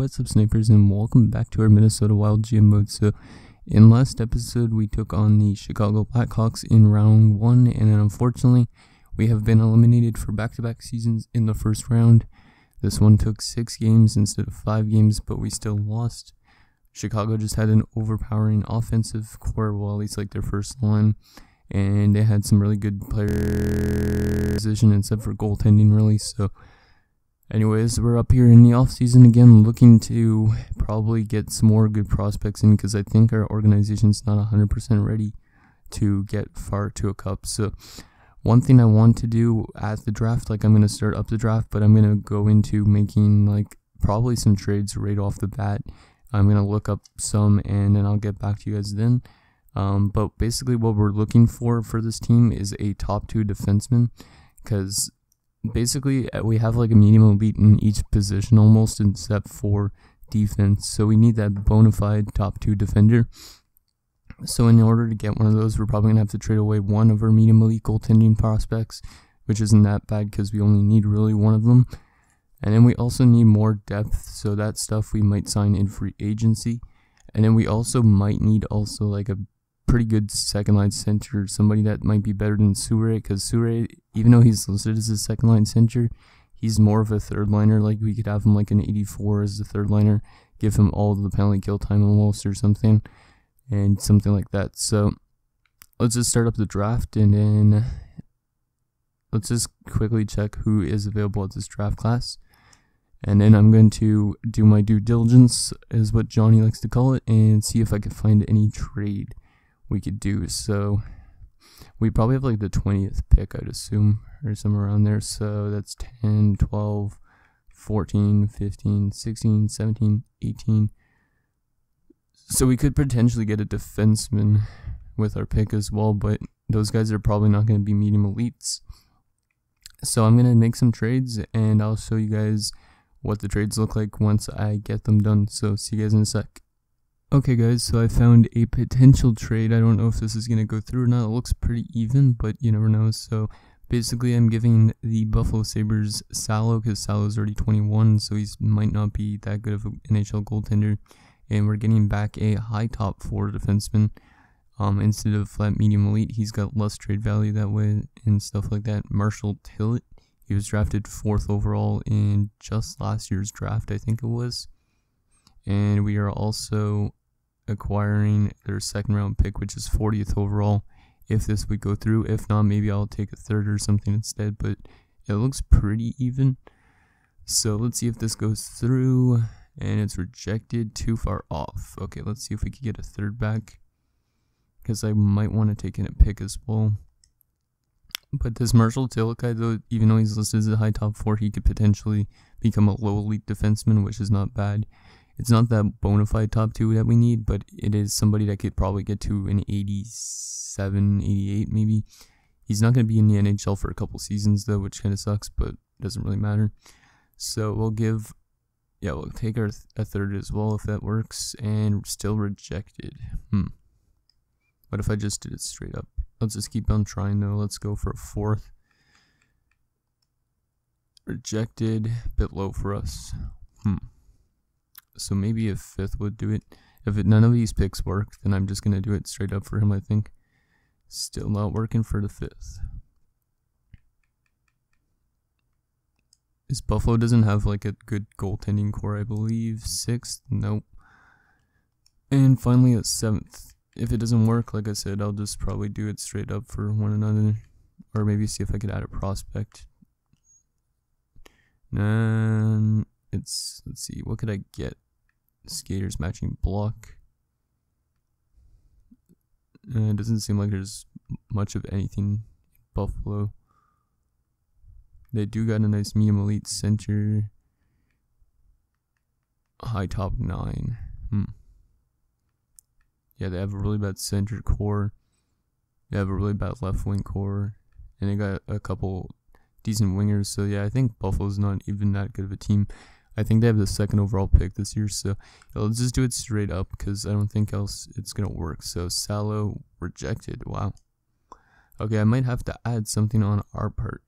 what's up, snipers, and welcome back to our Minnesota Wild GM mode. So, in last episode, we took on the Chicago Blackhawks in round 1, and then unfortunately, we have been eliminated for back-to-back seasons in the first round. This one took 6 games instead of 5 games, but we still lost. Chicago just had an overpowering offensive core, well, at least like their first line, and they had some really good player position except for goaltending, really. So anyways, we're up here in the offseason again, looking to probably get some more good prospects in, because I think our organization's not 100% ready to get far to a cup. So one thing I want to do at the draft, like I'm going to start up the draft, but I'm going to go into making like probably some trades right off the bat. I'm going to look up some and then I'll get back to you guys then. But basically what we're looking for this team is a top 2 defenseman, because basically we have like a medium elite in each position almost except for defense. So we need that bona fide top 2 defender. So in order to get one of those, we're probably going to have to trade away one of our medium elite goaltending prospects, which isn't that bad because we only need really one of them. And then we also need more depth, so that stuff we might sign in free agency. And then we also might need like a pretty good second line center, somebody that might be better than Sure, because Sure, even though he's listed as a second line center, he's more of a third liner. Like we could have him like an 84 as a third liner, give him all the penalty kill time almost or something, and something like that. So let's just start up the draft, and then let's just quickly check who is available at this draft class. And then I'm going to do my due diligence, is what Johnny likes to call it, and see if I can find any trade we could do. So we probably have like the 20th pick, I'd assume, or somewhere around there. So that's 10, 12, 14, 15, 16, 17, 18. So we could potentially get a defenseman with our pick as well, but those guys are probably not going to be medium elites. So I'm going to make some trades, and I'll show you guys what the trades look like once I get them done. So see you guys in a sec. Okay guys, so I found a potential trade. I don't know if this is going to go through or not. It looks pretty even, but you never know. So basically I'm giving the Buffalo Sabres Salo, because Salo's already 21, so he might not be that good of an NHL goaltender. And we're getting back a high top 4 defenseman. Instead of flat medium elite, he's got less trade value that way and stuff like that. Marshall Tillett, he was drafted 4th overall in just last year's draft, I think it was. And we are also acquiring their 2nd round pick, which is 40th overall, if this would go through. If not, maybe I'll take a 3rd or something instead, but it looks pretty even. So let's see if this goes through, and it's rejected, too far off. Okay, let's see if we can get a 3rd back, because I might want to take in a pick as well. But this Marshall Tillett guy, though, even though he's listed as a high top 4, he could potentially become a low elite defenseman, which is not bad. It's not that bona fide top 2 that we need, but it is somebody that could probably get to an 87, 88 maybe. He's not going to be in the NHL for a couple seasons, though, which kind of sucks, but it doesn't really matter. So we'll take a 3rd as well if that works, and still rejected. What if I just did it straight up? Let's just keep on trying, though. Let's go for a 4th. Rejected. Bit low for us. So maybe a 5th would do it. If none of these picks work, then I'm just going to do it straight up for him, I think. Still not working for the 5th. This Buffalo doesn't have like a good goaltending core, I believe. 6th? Nope. And finally at 7th. If it doesn't work, like I said, I'll just probably do it straight up for one another. Or maybe see if I could add a prospect. And let's see, what could I get? Skaters matching block. It doesn't seem like there's much of anything in Buffalo. They do got a nice medium elite center. High top 9. Yeah, they have a really bad center core. They have a really bad left wing core. And they got a couple decent wingers. So yeah, I think Buffalo's not even that good of a team. I think they have the 2nd overall pick this year. So yeah, let's just do it straight up, because I don't think else it's going to work. So Salo rejected. Wow. Okay, I might have to add something on our part.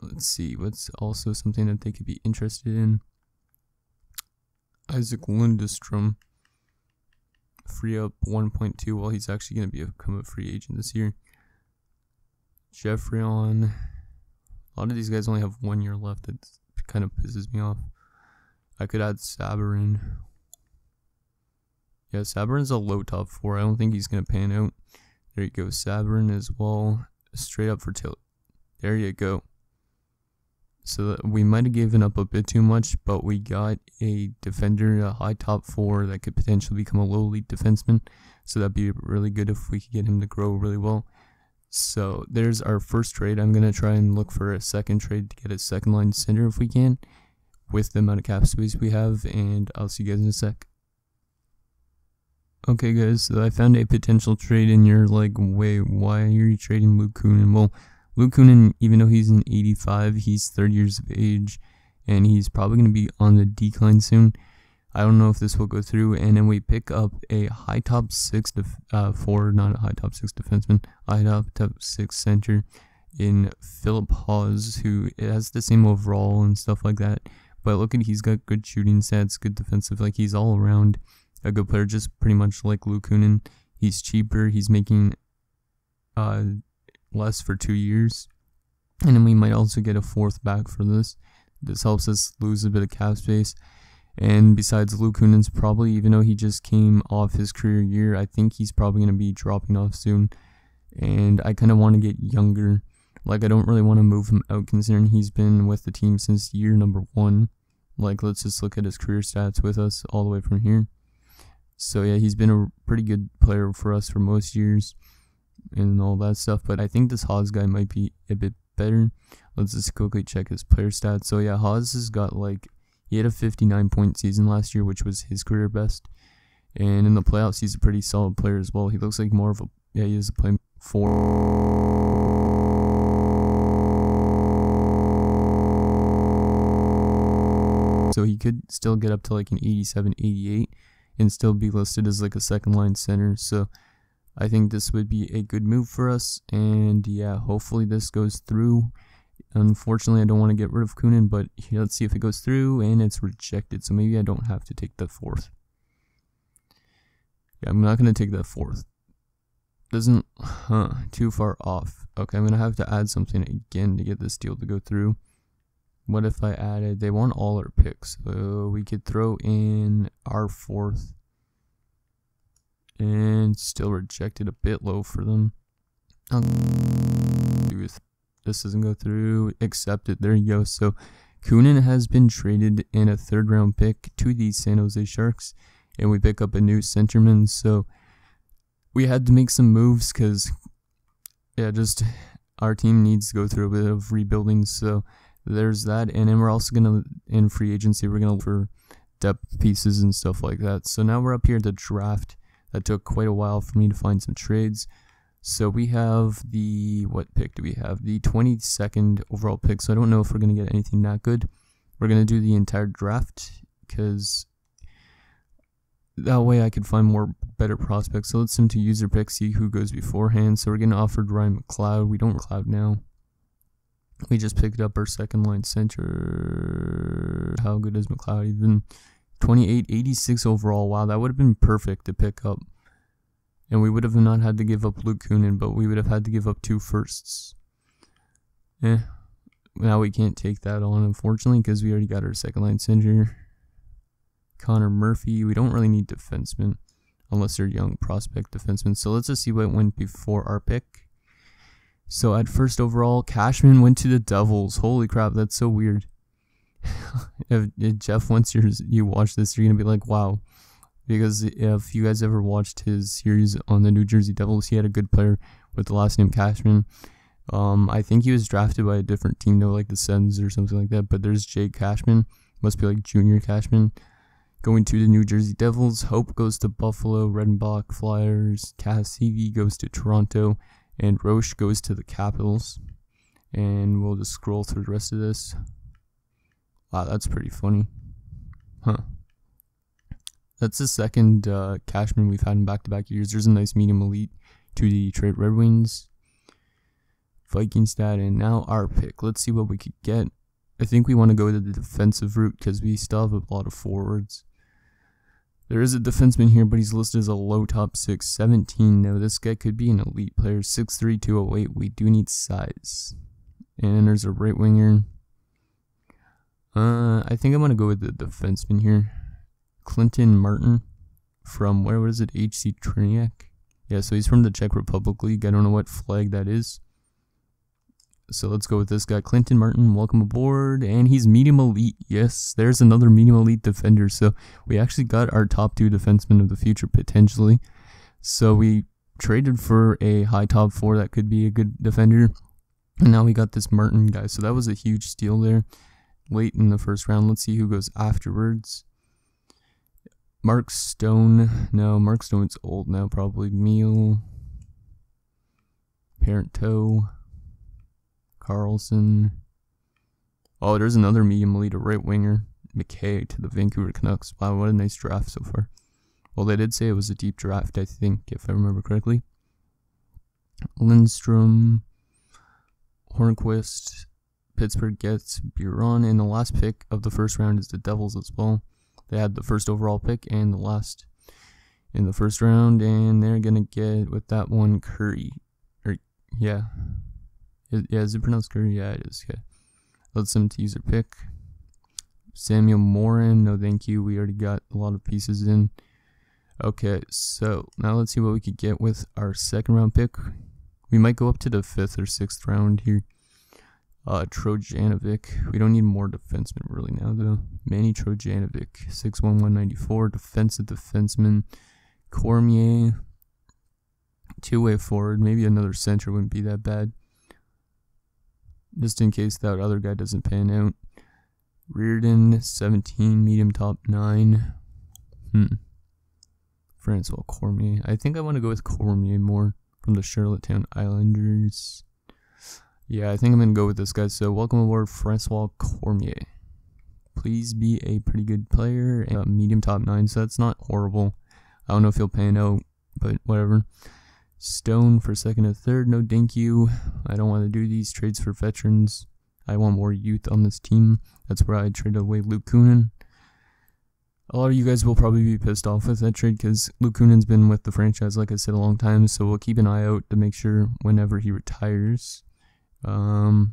Let's see, what's also something that they could be interested in. Isaac Lundestrom. Free up 1.2. Well, he's actually going to become a free agent this year. Jeffrey on. A lot of these guys only have 1 year left. That kind of pisses me off. I could add Sabarin. Yeah, Sabarin's a low top 4. I don't think he's going to pan out. There you go. Sabarin as well. Straight up for Tilt. There you go. So we might have given up a bit too much, but we got a defender, a high top 4 that could potentially become a low elite defenseman. So that'd be really good if we could get him to grow really well. So there's our first trade. I'm going to try and look for a second trade to get a second line center if we can, with the amount of cap space we have, and I'll see you guys in a sec. Okay guys, so I found a potential trade, and you're like, wait, why are you trading Luke Kunin? Well, Luke Kunin, even though he's an 85, he's 30 years of age, and he's probably going to be on the decline soon. I don't know if this will go through, and then we pick up a high top 6 forward, not a high top 6 defenseman, a high top 6 center in Philip Hawes, who has the same overall and stuff like that. But look at, he's got good shooting stats, good defensive, like he's all around a good player, just pretty much like Luke Kunin. He's cheaper, he's making less for 2 years, and then we might also get a 4th back for this. This helps us lose a bit of cap space. And besides, Luke Kunin's probably, even though he just came off his career year, I think he's probably going to be dropping off soon, and I kind of want to get younger. Like, I don't really want to move him out, considering he's been with the team since year number 1. Like, let's just look at his career stats with us all the way from here. So yeah, he's been a pretty good player for us for most years and all that stuff, but I think this Haas guy might be a bit better. Let's just quickly check his player stats. So yeah, Haas has got, like, he had a 59-point season last year, which was his career best, and in the playoffs he's a pretty solid player as well. He looks like more of a, yeah, he is a play for. So he could still get up to like an 87, 88 and still be listed as like a second line center. So I think this would be a good move for us, and yeah, hopefully this goes through. Unfortunately, I don't want to get rid of Kunin, but let's see if it goes through, and it's rejected, so maybe I don't have to take the 4th. Yeah, I'm not going to take that 4th. Doesn't, too far off. Okay, I'm going to have to add something again to get this deal to go through. What if I added, they want all our picks, so we could throw in our 4th, and still rejected, a bit low for them. This doesn't go through, accepted, there you go. So Kunin has been traded in a 3rd round pick to the San Jose Sharks, and we pick up a new centerman. So we had to make some moves because, yeah, just our team needs to go through a bit of rebuilding. So there's that, and then we're also gonna, in free agency, we're gonna look for depth pieces and stuff like that. So now we're up here at the draft. That took quite a while for me to find some trades. So we have the, what pick do we have? The 22nd overall pick. So I don't know if we're going to get anything that good. We're going to do the entire draft, because that way I can find more better prospects. So let's sim to user pick, see who goes beforehand. So we're getting offered Ryan McLeod. We don't McLeod now. We just picked up our second line center. How good is McLeod? Even 28, 86 overall. Wow, that would have been perfect to pick up. And we would have not had to give up Luke Kunin, but we would have had to give up 2 firsts. Now we can't take that on, unfortunately, because we already got our second line center. Connor Murphy. We don't really need defensemen, unless they're young prospect defensemen. So let's just see what went before our pick. So at first overall, Cashman went to the Devils. Holy crap, that's so weird. if Jeff, once you watch this, you're going to be like, wow. Because if you guys ever watched his series on the New Jersey Devils, he had a good player with the last name Cashman. I think he was drafted by a different team though, like the Sens or something like that. But there's Jake Cashman, must be like Junior Cashman, going to the New Jersey Devils. Hope goes to Buffalo, Redenbach Flyers, Cassivi goes to Toronto, and Roche goes to the Capitals. And we'll just scroll through the rest of this. Wow, that's pretty funny. Huh. That's the second Cashman we've had in back-to-back years. There's a nice medium elite to the Detroit Red Wings. Viking stat, and now our pick. Let's see what we could get. I think we want to go to the defensive route because we still have a lot of forwards. There is a defenseman here, but he's listed as a low top 6, 17. Now, this guy could be an elite player, 6'3", 208. We do need size. And there's a right winger. I think I'm going to go with the defenseman here. Clinton Martin from, where was it, HC Triniac? Yeah, so he's from the Czech Republic League. I don't know what flag that is. So let's go with this guy, Clinton Martin. Welcome aboard. And he's medium elite. Yes, there's another medium elite defender. So we actually got our top 2 defensemen of the future, potentially. So we traded for a high top 4 that could be a good defender. And now we got this Martin guy. So that was a huge steal there late in the first round. Let's see who goes afterwards. Mark Stone. No, Mark Stone's old now, probably. Meal. Parento. Carlson. Oh, there's another medium elite, a right winger. McKay to the Vancouver Canucks. Wow, what a nice draft so far. Well, they did say it was a deep draft, I think, if I remember correctly. Lindstrom. Hornquist. Pittsburgh gets Buron. And the last pick of the first round is the Devils as well. They had the first overall pick and the last in the first round. And they're going to get, with that one, Curry. Yeah, is it pronounced Curry? Yeah, it is. Okay. Let's them to use their pick. Samuel Morin. No, thank you. We already got a lot of pieces in. Okay, so now let's see what we could get with our second round pick. We might go up to the 5th or 6th round here. Trojanovic. We don't need more defensemen really now, though. Manny Trojanovic. 6'1", 194. Defensive defenseman. Cormier. Two-way forward. Maybe another center wouldn't be that bad. Just in case that other guy doesn't pan out. Reardon, 17, medium top 9. Francois Cormier. I think I want to go with Cormier more from the Charlottetown Islanders. Yeah, I think I'm going to go with this guy. So, welcome aboard, Francois Cormier. Please be a pretty good player. Medium top 9, so that's not horrible. I don't know if he'll pan out, but whatever. Stone for 2nd and 3rd. No, thank you. I don't want to do these trades for veterans. I want more youth on this team. That's where I traded away Luke Kunin. A lot of you guys will probably be pissed off with that trade because Luke Kunin's been with the franchise, like I said, a long time. So we'll keep an eye out to make sure whenever he retires. Let's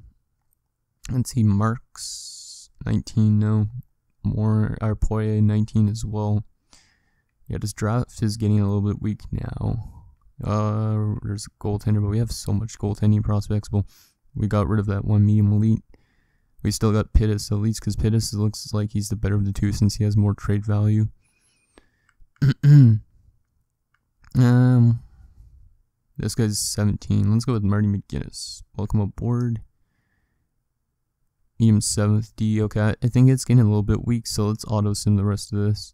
see, Marks 19. No, more. Our Poirier 19 as well. Yeah, this draft is getting a little bit weak now. There's a goaltender, but we have so much goaltending prospects. Well, we got rid of that one medium elite. We still got Pittis elites because Pittis looks like he's the better of the two since he has more trade value. This guy's 17. Let's go with Marty McGinnis. Welcome aboard. Medium 7th D. Okay, I think it's getting a little bit weak, so let's auto sim the rest of this.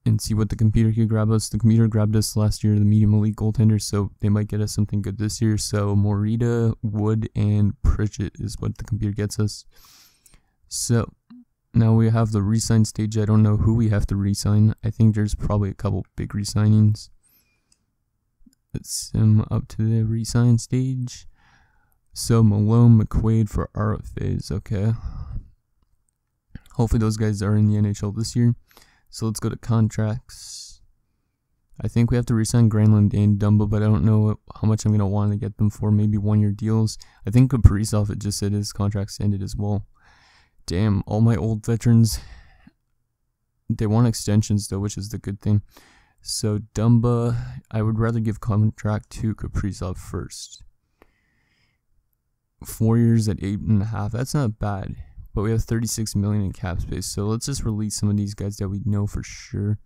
And see what the computer can grab us. The computer grabbed us last year, the medium elite goaltender, so they might get us something good this year. So Morita, Wood, and Pritchett is what the computer gets us. So now we have the re-sign stage. I don't know who we have to re-sign. I think there's probably a couple big re-signings. Let's sim up to the re-sign stage. So Malone, McQuaid for RFAs. Okay. Hopefully those guys are in the NHL this year. So let's go to contracts. I think we have to resign Granlund and Dumba, but I don't know how much I'm going to want to get them for. Maybe 1-year deals. I think Kaprizov, it just said his contract's ended as well. Damn, all my old veterans, they want extensions though, which is the good thing. So Dumba, I would rather give contract to Kaprizov first. 4 years at 8.5. That's not bad. But we have 36 million in cap space, so let's just release some of these guys that we know for sure.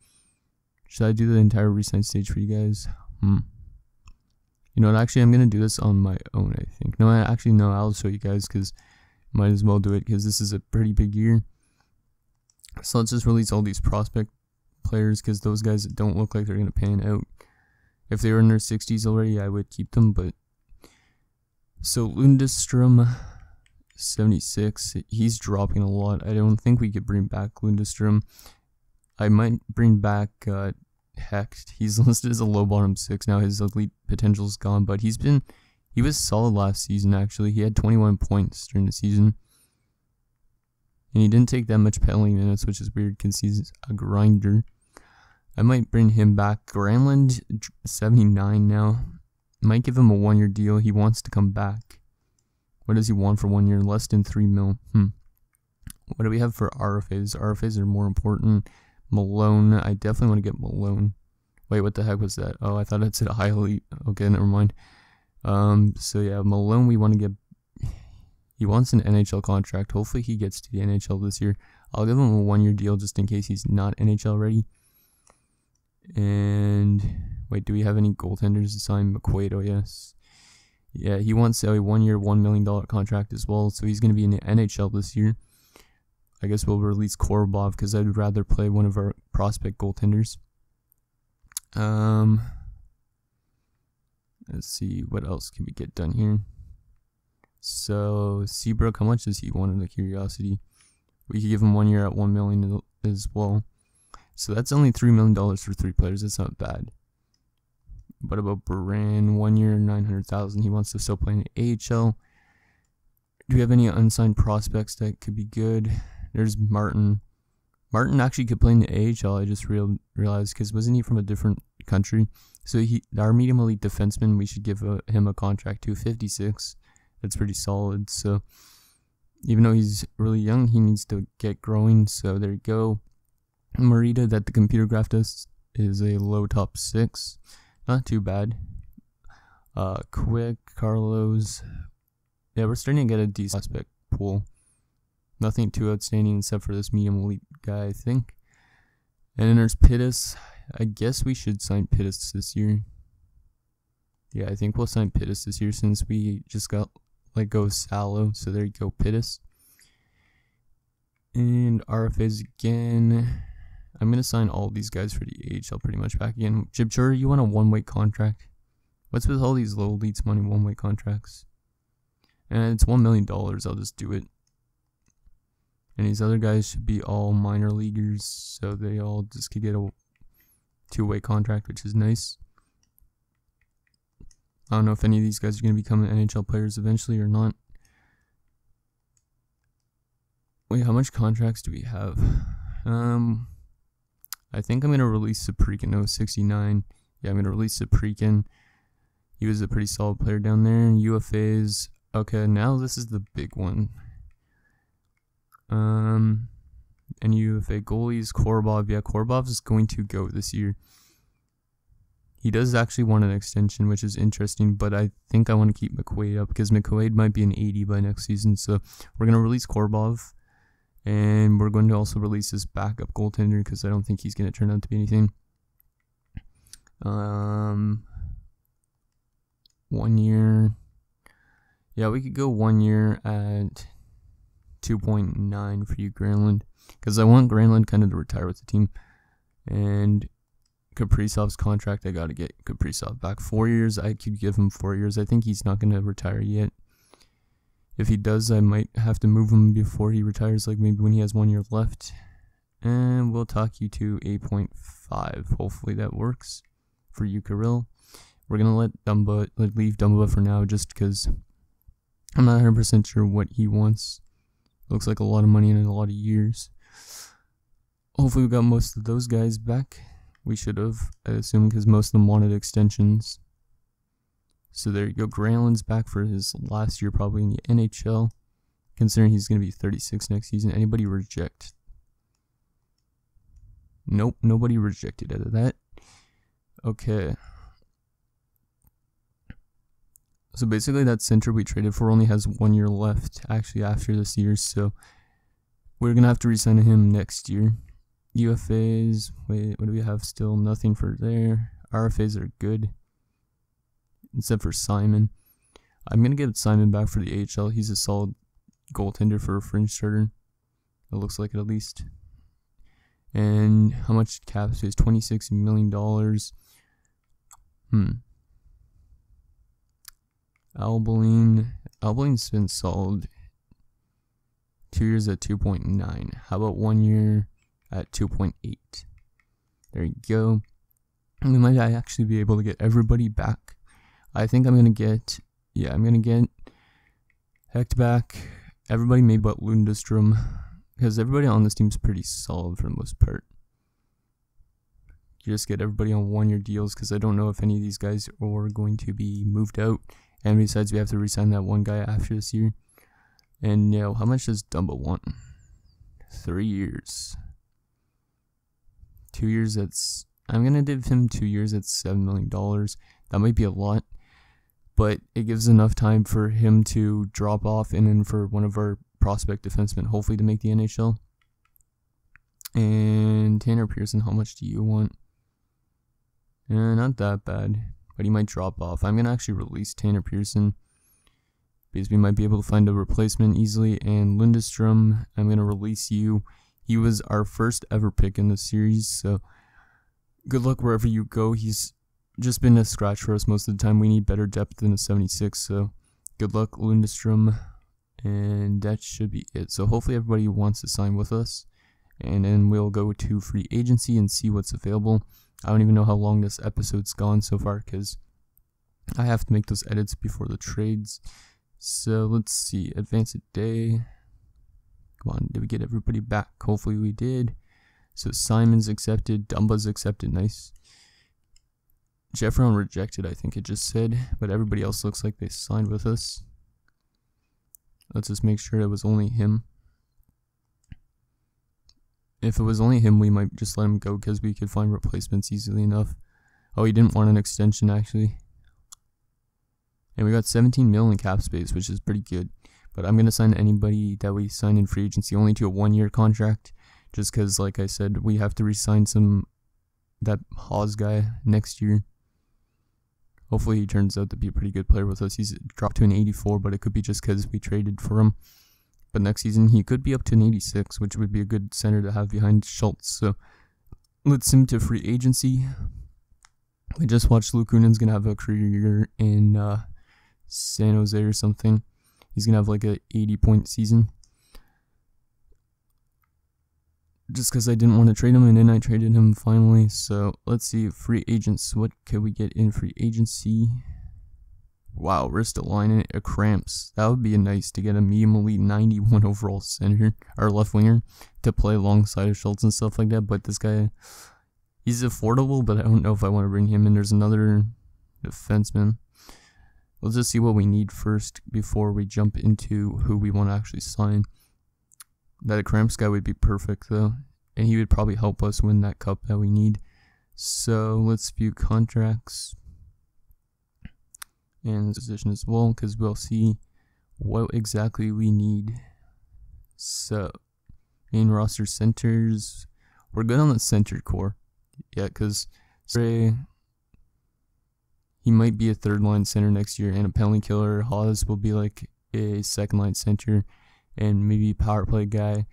Should I do the entire resign stage for you guys? You know what, actually I'm going to do this on my own, I think. No, I'll show you guys, because might as well do it, because this is a pretty big year. So let's just release all these prospect players, because those guys don't look like they're going to pan out. If they were in their 60s already, I would keep them, but... So Lundestrom... 76. He's dropping a lot. I don't think we could bring back Lundestrom. I might bring back Hecht. He's listed as a low bottom 6 now. His elite potential is gone, but he was solid last season actually. He had 21 points during the season. And he didn't take that much penalty minutes, which is weird because he's a grinder. I might bring him back. Granlund, 79 now. Might give him a 1-year deal. He wants to come back. What does he want for 1 year? Less than 3 mil. What do we have for RFAs? RFAs are more important. Malone. I definitely want to get Malone. Wait, what the heck was that? Oh, I thought it said high elite. Okay, never mind. So yeah, Malone we want to get. He wants an NHL contract. Hopefully he gets to the NHL this year. I'll give him a 1-year deal just in case he's not NHL ready. And wait, do we have any goaltenders to sign? McQuaid, oh yes. Yeah, he wants a 1-year, $1 million contract as well. So he's going to be in the NHL this year. I guess we'll release Korbov because I'd rather play one of our prospect goaltenders. Let's see, what else can we get done here? So, Seabrook, how much does he want in the curiosity? We could give him 1 year at $1 million as well. So that's only $3 million for 3 players. That's not bad. What about Baran? 1 year, $900,000. He wants to still play in the AHL. Do we have any unsigned prospects that could be good? There's Martin. Martin actually could play in the AHL. I just realized because wasn't he from a different country? So our medium elite defenseman, we should give him a contract too. 56. That's pretty solid. So even though he's really young, he needs to get growing. So there you go. Marita, that the computer graphed us, is a low top 6. Not too bad. Quick, Carlos. Yeah, we're starting to get a decent prospect pool. Nothing too outstanding except for this medium elite guy, I think. And then there's Pittis. I guess we should sign Pittis this year. Yeah, I think we'll sign Pittis this year since we just got let go of Salo. So there you go, Pittis. And RFAs again. I'm going to sign all these guys for the AHL pretty much back again. Jibchur, you want a 1-way contract? What's with all these low elites money 1-way contracts? And it's $1 million. I'll just do it. And these other guys should be all minor leaguers, so they all just could get a 2-way contract, which is nice. I don't know if any of these guys are going to become NHL players eventually or not. Wait, how much contracts do we have? I think I'm going to release Saprikin. No, 69. Yeah, I'm going to release Saprikin. He was a pretty solid player down there. UFAs. Okay, now this is the big one. And UFA goalies, Korbov. Yeah, Korbov is going to go this year. He does actually want an extension, which is interesting, but I think I want to keep McQuaid up because McQuaid might be an 80 by next season. So we're going to release Korbov, and we're going to also release this backup goaltender because I don't think he's going to turn out to be anything. 1 year. Yeah, we could go 1 year at 2.9 for you, Granlund, because I want Granlund kind of to retire with the team. And Kaprizov's contract, I got to get Kaprizov back. 4 years, I could give him 4 years. I think he's not going to retire yet. If he does, I might have to move him before he retires, like maybe when he has 1 year left. And we'll talk you to 8.5. Hopefully that works for you, Kirill. We're going to leave Dumba for now just because I'm not 100% sure what he wants. Looks like a lot of money in a lot of years. Hopefully we got most of those guys back. We should have, I assume, because most of them wanted extensions. So there you go. Granlund's back for his last year probably in the NHL. Considering he's going to be 36 next season. Anybody reject? Nope, nobody rejected out of that. Okay. So basically that center we traded for only has 1 year left actually after this year. So we're going to have to re-sign him next year. UFAs, wait, what do we have still? Nothing for there. RFAs are good. Except for Simon. I'm going to get Simon back for the AHL. He's a solid goaltender for a fringe starter. It looks like it at least. And how much cap space? $26 million. Alboline's been solid. 2 years at 2.9. How about 1 year at 2.8? There you go. We might actually be able to get everybody back. I think I'm going to get, I'm going to get Hecht back. Everybody maybe but Lundestrom. because everybody on this team's pretty solid for the most part. You just get everybody on 1-year deals, because I don't know if any of these guys are going to be moved out. And besides, we have to resign that one guy after this year. And how much does Dumbo want? 3 years. 2 years, I'm going to give him 2 years at $7 million. That might be a lot, but it gives enough time for him to drop off and then for one of our prospect defensemen, hopefully, to make the NHL. And Tanner Pearson, how much do you want? Not that bad, but he might drop off. I'm going to actually release Tanner Pearson, because we might be able to find a replacement easily. And Lindstrom, I'm going to release you. He was our first ever pick in the series, so good luck wherever you go. He's just been a scratch for us most of the time. We need better depth than a 76, so good luck, Lindstrom. And that should be it. So hopefully everybody wants to sign with us, and then we'll go to free agency and see what's available. I don't even know how long this episode's gone so far, because I have to make those edits before the trades. So let's see, advance a day. Come on, did we get everybody back? Hopefully we did. So Simon's accepted, Dumba's accepted, nice. Jeffron rejected, I think it just said, but everybody else looks like they signed with us. Let's just make sure it was only him. If it was only him, we might just let him go, because we could find replacements easily enough. Oh, he didn't want an extension, actually. And we got 17 mil in cap space, which is pretty good. But I'm going to sign anybody that we sign in free agency only to a 1-year contract, just because, like I said, we have to re-sign that Haas guy next year. Hopefully he turns out to be a pretty good player with us. He's dropped to an 84, but it could be just because we traded for him. But next season, he could be up to an 86, which would be a good center to have behind Schultz. So let's send him to free agency. We just watched Luke Kunin's going to have a career year in San Jose or something. He's going to have like a 80-point season. Just because I didn't want to trade him, and then I traded him finally. So let's see, free agents. What could we get in free agency? Wow, Ristolainen, a Cramps. That would be nice to get a medium elite 91 overall center, or left winger, to play alongside of Schultz and stuff like that. But this guy, he's affordable, but I don't know if I want to bring him in. There's another defenseman. Let's just see what we need first before we jump into who we want to actually sign. That Cramps guy would be perfect, though, and he would probably help us win that cup that we need. So let's view contracts and position as well, because we'll see what exactly we need. So main roster centers, we're good on the center core, yeah, because he might be a third line center next year, and a penalty killer. Haas will be like a second line center and maybe a power play guy,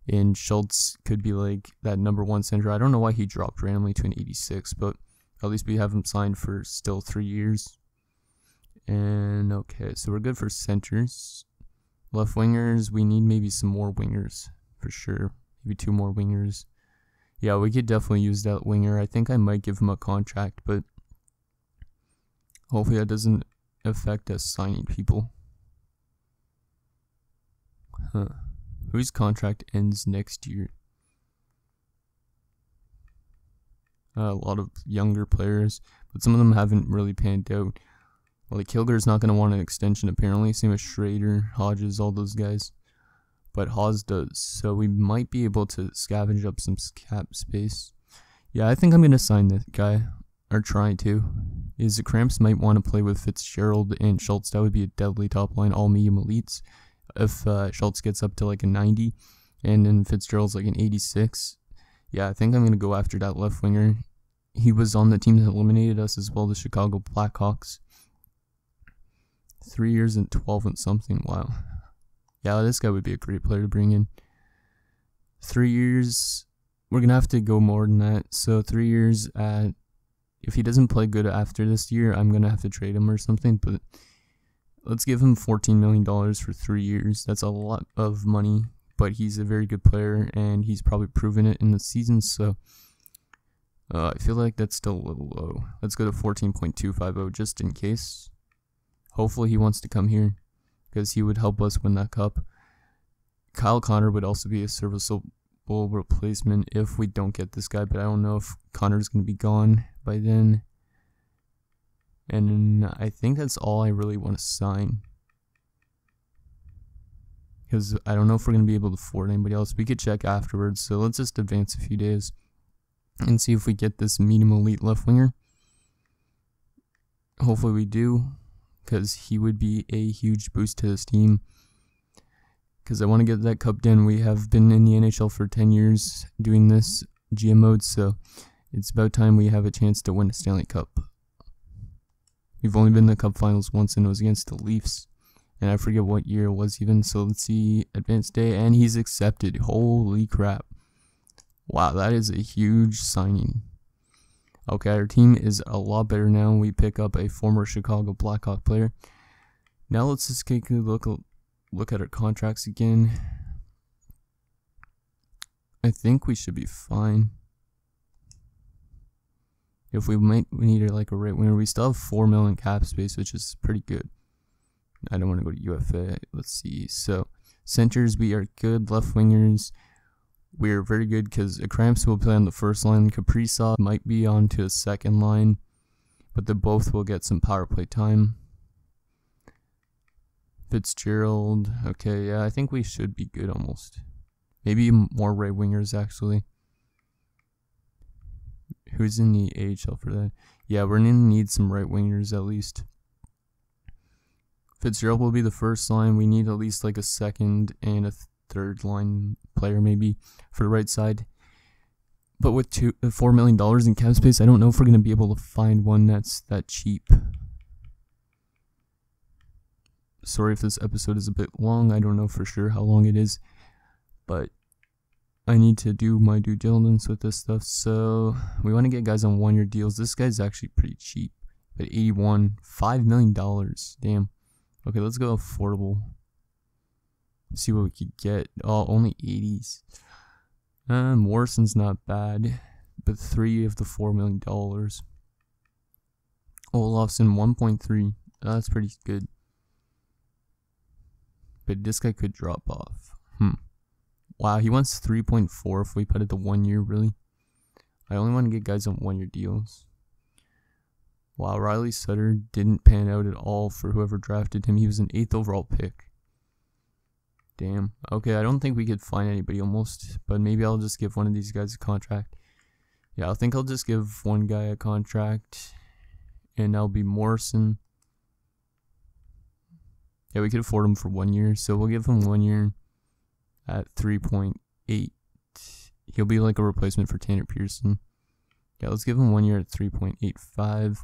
and Schultz could be like that number 1 center. I don't know why he dropped randomly to an 86, but at least we have him signed for still 3 years. And okay, so we're good for centers. Left wingers, we need maybe some more wingers for sure. Maybe 2 more wingers. Yeah, we could definitely use that winger. I think I might give him a contract, but hopefully that doesn't affect us signing people. Whose contract ends next year? A lot of younger players, but some of them haven't really panned out. Well, like Kilger's not going to want an extension apparently. Same with Schrader, Hodges, all those guys. But Haas does, so we might be able to scavenge up some cap space. Yeah, I think I'm going to sign this guy, or try to. The Cramps might want to play with Fitzgerald and Schultz. That would be a deadly top line, all medium elites. If Schultz gets up to like a 90, and then Fitzgerald's like an 86. Yeah, I think I'm going to go after that left winger. He was on the team that eliminated us as well, the Chicago Blackhawks. 3 years and 12 and something. Wow. Yeah, this guy would be a great player to bring in. 3 years. We're going to have to go more than that. So 3 years at... If he doesn't play good after this year, I'm going to have to trade him or something. But let's give him $14 million for 3 years. That's a lot of money. But he's a very good player, and he's probably proven it in the season. So I feel like that's still a little low. Let's go to 14.250 just in case. Hopefully he wants to come here, because he would help us win that cup. Kyle Connor would also be a serviceable replacement if we don't get this guy, but I don't know if Connor's going to be gone by then. And I think that's all I really want to sign, because I don't know if we're going to be able to afford anybody else. We could check afterwards, so let's just advance a few days and see if we get this medium elite left winger. Hopefully we do, because he would be a huge boost to this team. Because I want to get that cup done. We have been in the NHL for 10 years doing this GM mode, so it's about time we have a chance to win a Stanley Cup. We've only been in the Cup Finals once, and it was against the Leafs, and I forget what year it was even. So let's see, advanced day, and he's accepted. Holy crap. Wow, that is a huge signing. Okay, our team is a lot better now. We pick up a former Chicago Blackhawk player. Now let's just take a look at our contracts again. I think we should be fine. If we need like a right winger, we still have $4 million cap space, which is pretty good. I don't want to go to UFA. Let's see. So centers, we are good. Left wingers, we're very good because Cramps will play on the first line. Kaprizov might be on to the second line, but they both will get some power play time. Fitzgerald, okay, yeah, I think we should be good almost. Maybe more right wingers actually. Who's in the AHL for that? Yeah, we're gonna need some right wingers at least. Fitzgerald will be the first line. We need at least like a second and a third line player maybe for the right side. But with $4 million in cap space, I don't know if we're gonna be able to find one that's that cheap. Sorry if this episode is a bit long. I don't know for sure how long it is, but I need to do my due diligence with this stuff. So we want to get guys on 1-year deals. This guy's actually pretty cheap, but $5 million. Damn. Okay, let's go affordable. See what we could get. Oh, only 80s. Morrison's not bad, but 3 of the $4 million. Olofsson 1.3. That's pretty good. But this guy could drop off. Wow, he wants 3.4 if we put it to 1 year, really? I only want to get guys on 1-year deals. Wow, Riley Sutter didn't pan out at all for whoever drafted him. He was an 8th overall pick. Damn. Okay, I don't think we could find anybody almost, but maybe I'll just give one of these guys a contract. Yeah, I think I'll just give one guy a contract, and that'll be Morrison. Yeah, we could afford him for 1 year, so we'll give him 1 year at 3.8. He'll be like a replacement for Tanner Pearson. Yeah, let's give him 1 year at 3.85.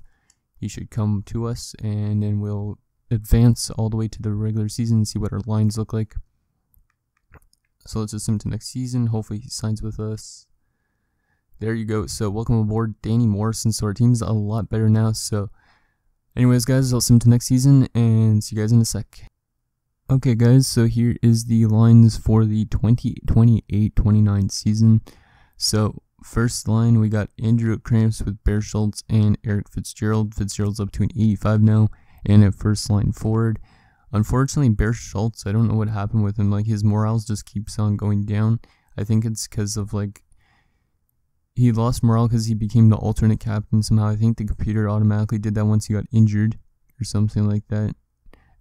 He should come to us, and then we'll advance all the way to the regular season and see what our lines look like. So let's assume to next season. Hopefully he signs with us. There you go. So welcome aboard, Danny Morrison. So our team's a lot better now. So anyways, guys, I'll see you to next season and see you guys in a sec. Okay, guys, so here is the lines for the 2028-29 season. So first line, we got Andrew Cramps with Bear Schultz and Eric Fitzgerald. Fitzgerald's up to an 85 now, and at first line forward. Unfortunately, Bear Schultz, I don't know what happened with him. Like, his morale just keeps on going down. I think it's because of, like, he lost morale because he became the alternate captain somehow. I think the computer automatically did that once he got injured or something like that.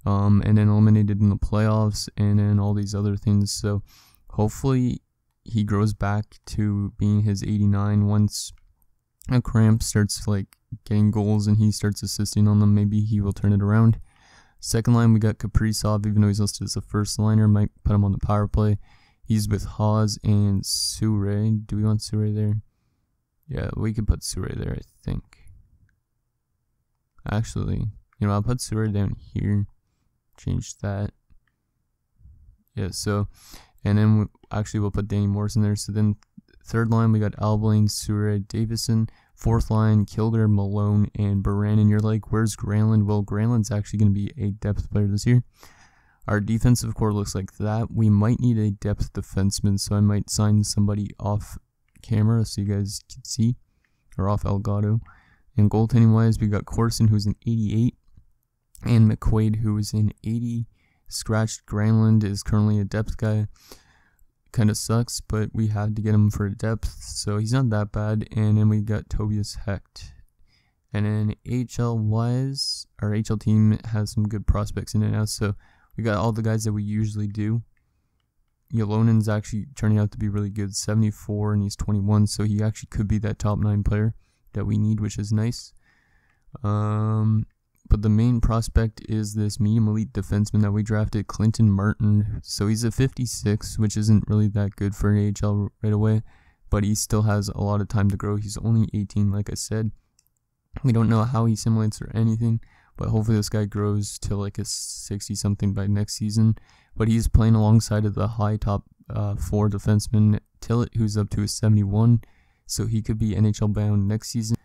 And then eliminated in the playoffs and then all these other things. So hopefully he grows back to being his 89 once a Cramp starts like getting goals and he starts assisting on them. Maybe he will turn it around. Second line, we got Kaprizov, even though he's listed as a first liner. Might put him on the power play. He's with Haas and Sure. Do we want Sure there? Yeah, we could put Sure there, I think. Actually, you know, I'll put Sure down here. Change that. Yeah, so, and then we'll put Danny Morrison there. So then, third line, we got Alblain, Sure, Davison. Fourth line, Kilger, Malone, and Baran. And you're like, where's Granlund? Well, Granlund's actually going to be a depth player this year. Our defensive core looks like that. We might need a depth defenseman, so I might sign somebody off camera so you guys can see, or off Elgato. And goaltending wise, we got Corson, who's an 88, and McQuaid, who is an 80. Scratched Granlund is currently a depth guy. Kind of sucks, but we had to get him for depth, so he's not that bad. And then we got Tobias Hecht. And then AHL wise, our AHL team has some good prospects in it now, so we got all the guys that we usually do. Yolonen's actually turning out to be really good, 74, and he's 21, so he actually could be that top 9 player that we need, which is nice. But the main prospect is this medium elite defenseman that we drafted, Clinton Martin. So he's a 56, which isn't really that good for an AHL right away, but he still has a lot of time to grow. He's only 18, like I said. We don't know how he simulates or anything, but hopefully this guy grows to like a 60-something by next season. But he's playing alongside of the high top 4 defenseman, Tillett, who's up to a 71, so he could be NHL bound next season.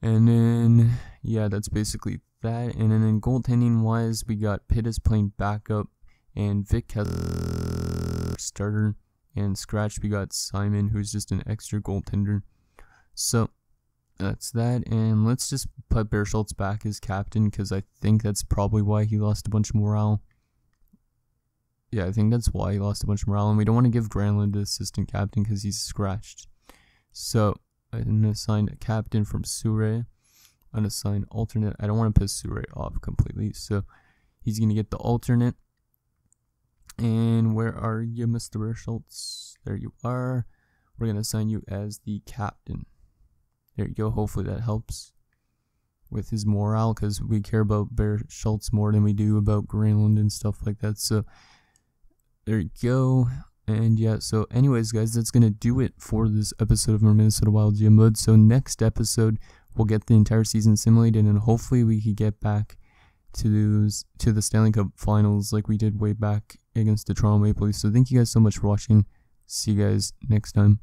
And then, yeah, that's basically that. And then goaltending wise, we got Pittis playing backup, and Vic has a starter. And scratch, we got Simon, who's just an extra goaltender. So that's that. And let's just put Bear Schultz back as captain, because I think that's probably why he lost a bunch of morale. Yeah, I think that's why he lost a bunch of morale. And we don't want to give Granlund the assistant captain because he's scratched. So I'm going to assign a captain from Surrey. I'm going to assign alternate. I don't want to piss Surrey off completely, so he's going to get the alternate. And where are you, Mr. Schultz? There you are. We're going to assign you as the captain. There you go. Hopefully that helps with his morale, because we care about Bear Schultz more than we do about Granlund and stuff like that. So there you go. And yeah, so anyways, guys, that's going to do it for this episode of our Minnesota Wild GM mode. So next episode, we'll get the entire season simulated, and hopefully we can get back to the Stanley Cup Finals like we did way back against the Toronto Maple Leafs. So thank you guys so much for watching. See you guys next time.